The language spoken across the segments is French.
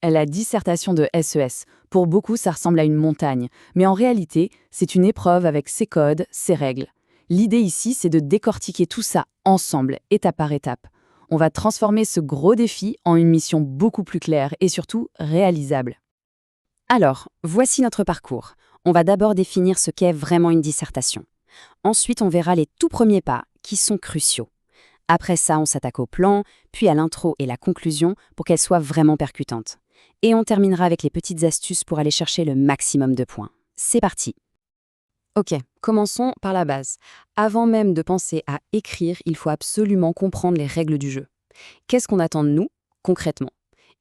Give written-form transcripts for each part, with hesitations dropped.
La dissertation de SES. Pour beaucoup, ça ressemble à une montagne. Mais en réalité, c'est une épreuve avec ses codes, ses règles. L'idée ici, c'est de décortiquer tout ça ensemble, étape par étape. On va transformer ce gros défi en une mission beaucoup plus claire et surtout réalisable. Alors, voici notre parcours. On va d'abord définir ce qu'est vraiment une dissertation. Ensuite, on verra les tout premiers pas, qui sont cruciaux. Après ça, on s'attaque au plan, puis à l'intro et la conclusion pour qu'elles soient vraiment percutantes. Et on terminera avec les petites astuces pour aller chercher le maximum de points. C'est parti! Ok, commençons par la base. Avant même de penser à écrire, il faut absolument comprendre les règles du jeu. Qu'est-ce qu'on attend de nous, concrètement?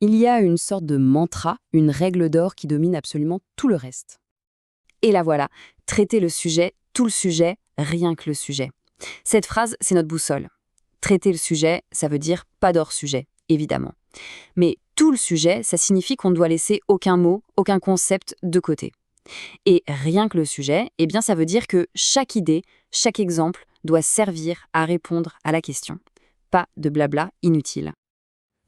Il y a une sorte de mantra, une règle d'or qui domine absolument tout le reste. Et la voilà, traiter le sujet, tout le sujet, rien que le sujet. Cette phrase, c'est notre boussole. Traiter le sujet, ça veut dire pas d'hors-sujet, évidemment. Mais tout le sujet, ça signifie qu'on ne doit laisser aucun mot, aucun concept de côté. Et rien que le sujet, eh bien ça veut dire que chaque idée, chaque exemple doit servir à répondre à la question. Pas de blabla inutile.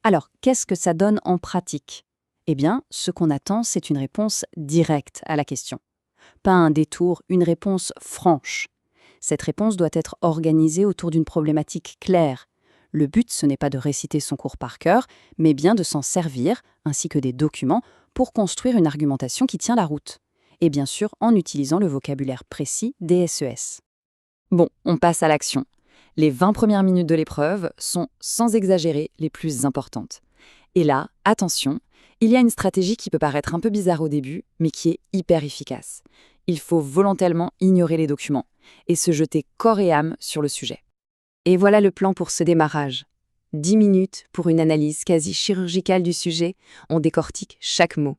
Alors, qu'est-ce que ça donne en pratique? Eh bien, ce qu'on attend, c'est une réponse directe à la question. Pas un détour, une réponse franche. Cette réponse doit être organisée autour d'une problématique claire. Le but, ce n'est pas de réciter son cours par cœur, mais bien de s'en servir, ainsi que des documents, pour construire une argumentation qui tient la route. Et bien sûr, en utilisant le vocabulaire précis des SES. Bon, on passe à l'action. Les 20 premières minutes de l'épreuve sont, sans exagérer, les plus importantes. Et là, attention, il y a une stratégie qui peut paraître un peu bizarre au début, mais qui est hyper efficace. Il faut volontairement ignorer les documents et se jeter corps et âme sur le sujet. Et voilà le plan pour ce démarrage. 10 minutes pour une analyse quasi chirurgicale du sujet, on décortique chaque mot.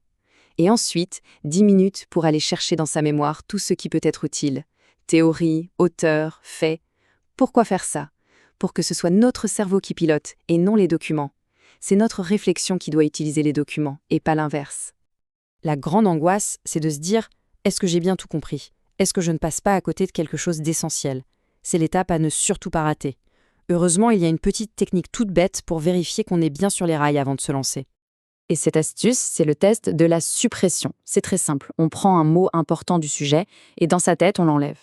Et ensuite, 10 minutes pour aller chercher dans sa mémoire tout ce qui peut être utile. Théorie, auteur, fait. Pourquoi faire ça? Pour que ce soit notre cerveau qui pilote et non les documents. C'est notre réflexion qui doit utiliser les documents et pas l'inverse. La grande angoisse, c'est de se dire « Est-ce que j'ai bien tout compris? Est-ce que je ne passe pas à côté de quelque chose d'essentiel ?» C'est l'étape à ne surtout pas rater. Heureusement, il y a une petite technique toute bête pour vérifier qu'on est bien sur les rails avant de se lancer. Et cette astuce, c'est le test de la suppression. C'est très simple. On prend un mot important du sujet et dans sa tête, on l'enlève.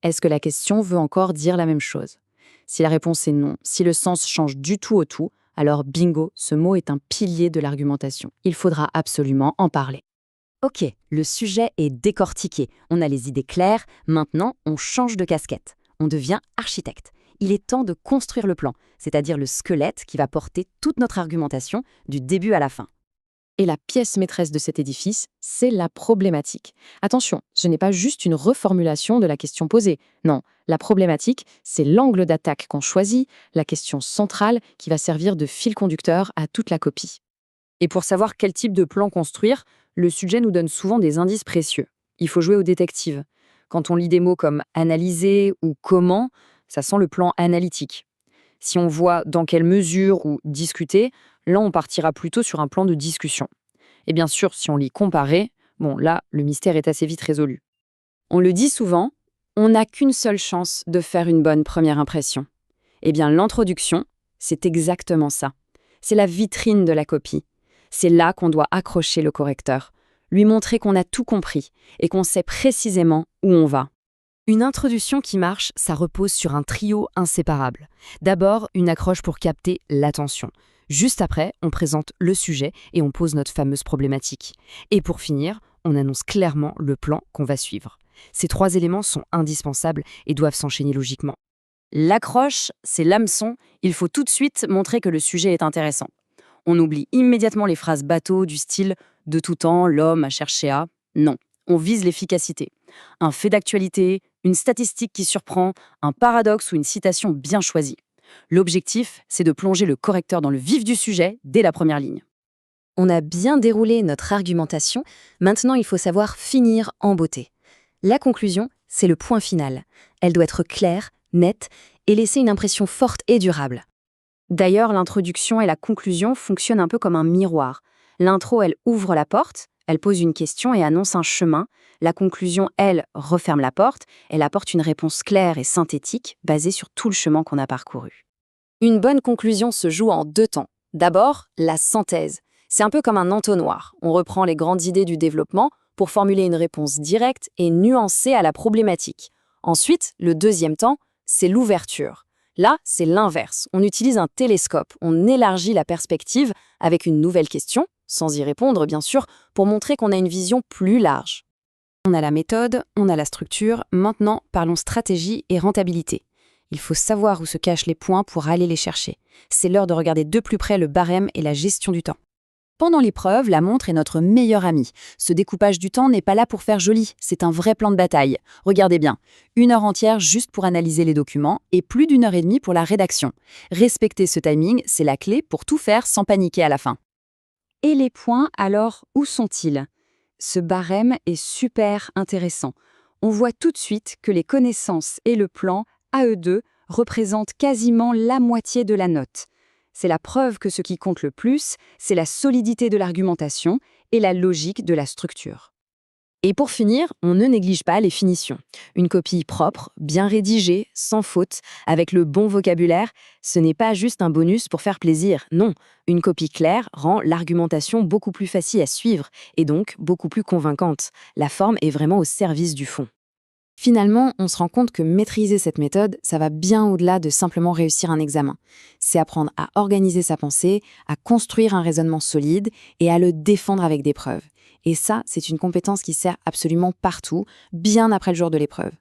Est-ce que la question veut encore dire la même chose? Si la réponse est non, si le sens change du tout au tout, alors bingo, ce mot est un pilier de l'argumentation. Il faudra absolument en parler. Ok, le sujet est décortiqué. On a les idées claires. Maintenant, on change de casquette. On devient architecte. Il est temps de construire le plan, c'est-à-dire le squelette qui va porter toute notre argumentation du début à la fin. Et la pièce maîtresse de cet édifice, c'est la problématique. Attention, ce n'est pas juste une reformulation de la question posée. Non, la problématique, c'est l'angle d'attaque qu'on choisit, la question centrale qui va servir de fil conducteur à toute la copie. Et pour savoir quel type de plan construire, le sujet nous donne souvent des indices précieux. Il faut jouer au détective. Quand on lit des mots comme « analyser » ou « comment », ça sent le plan analytique. Si on voit « dans quelle mesure » ou « discuter », là, on partira plutôt sur un plan de discussion. Et bien sûr, si on lit « comparer », bon, là, le mystère est assez vite résolu. On le dit souvent, on n'a qu'une seule chance de faire une bonne première impression. Eh bien, l'introduction, c'est exactement ça. C'est la vitrine de la copie. C'est là qu'on doit accrocher le correcteur, lui montrer qu'on a tout compris et qu'on sait précisément où on va. Une introduction qui marche, ça repose sur un trio inséparable. D'abord, une accroche pour capter l'attention. Juste après, on présente le sujet et on pose notre fameuse problématique. Et pour finir, on annonce clairement le plan qu'on va suivre. Ces 3 éléments sont indispensables et doivent s'enchaîner logiquement. L'accroche, c'est l'hameçon. Il faut tout de suite montrer que le sujet est intéressant. On oublie immédiatement les phrases bateaux du style « de tout temps, l'homme a cherché à ». Non, on vise l'efficacité. Un fait d'actualité, une statistique qui surprend, un paradoxe ou une citation bien choisie. L'objectif, c'est de plonger le correcteur dans le vif du sujet dès la première ligne. On a bien déroulé notre argumentation, maintenant il faut savoir finir en beauté. La conclusion, c'est le point final. Elle doit être claire, nette et laisser une impression forte et durable. D'ailleurs, l'introduction et la conclusion fonctionnent un peu comme un miroir. L'intro, elle ouvre la porte, elle pose une question et annonce un chemin. La conclusion, elle, referme la porte, elle apporte une réponse claire et synthétique basée sur tout le chemin qu'on a parcouru. Une bonne conclusion se joue en 2 temps. D'abord, la synthèse. C'est un peu comme un entonnoir. On reprend les grandes idées du développement pour formuler une réponse directe et nuancée à la problématique. Ensuite, le deuxième temps, c'est l'ouverture. Là, c'est l'inverse. On utilise un télescope, on élargit la perspective avec une nouvelle question, sans y répondre bien sûr, pour montrer qu'on a une vision plus large. On a la méthode, on a la structure, maintenant parlons stratégie et rentabilité. Il faut savoir où se cachent les points pour aller les chercher. C'est l'heure de regarder de plus près le barème et la gestion du temps. Pendant l'épreuve, la montre est notre meilleure amie. Ce découpage du temps n'est pas là pour faire joli, c'est un vrai plan de bataille. Regardez bien, 1 heure entière juste pour analyser les documents et plus d'1 heure et demie pour la rédaction. Respecter ce timing, c'est la clé pour tout faire sans paniquer à la fin. Et les points, alors, où sont-ils ? Ce barème est super intéressant. On voit tout de suite que les connaissances et le plan, à eux deux, représentent quasiment la moitié de la note. C'est la preuve que ce qui compte le plus, c'est la solidité de l'argumentation et la logique de la structure. Et pour finir, on ne néglige pas les finitions. Une copie propre, bien rédigée, sans faute, avec le bon vocabulaire, ce n'est pas juste un bonus pour faire plaisir, non. Une copie claire rend l'argumentation beaucoup plus facile à suivre et donc beaucoup plus convaincante. La forme est vraiment au service du fond. Finalement, on se rend compte que maîtriser cette méthode, ça va bien au-delà de simplement réussir un examen. C'est apprendre à organiser sa pensée, à construire un raisonnement solide et à le défendre avec des preuves. Et ça, c'est une compétence qui sert absolument partout, bien après le jour de l'épreuve.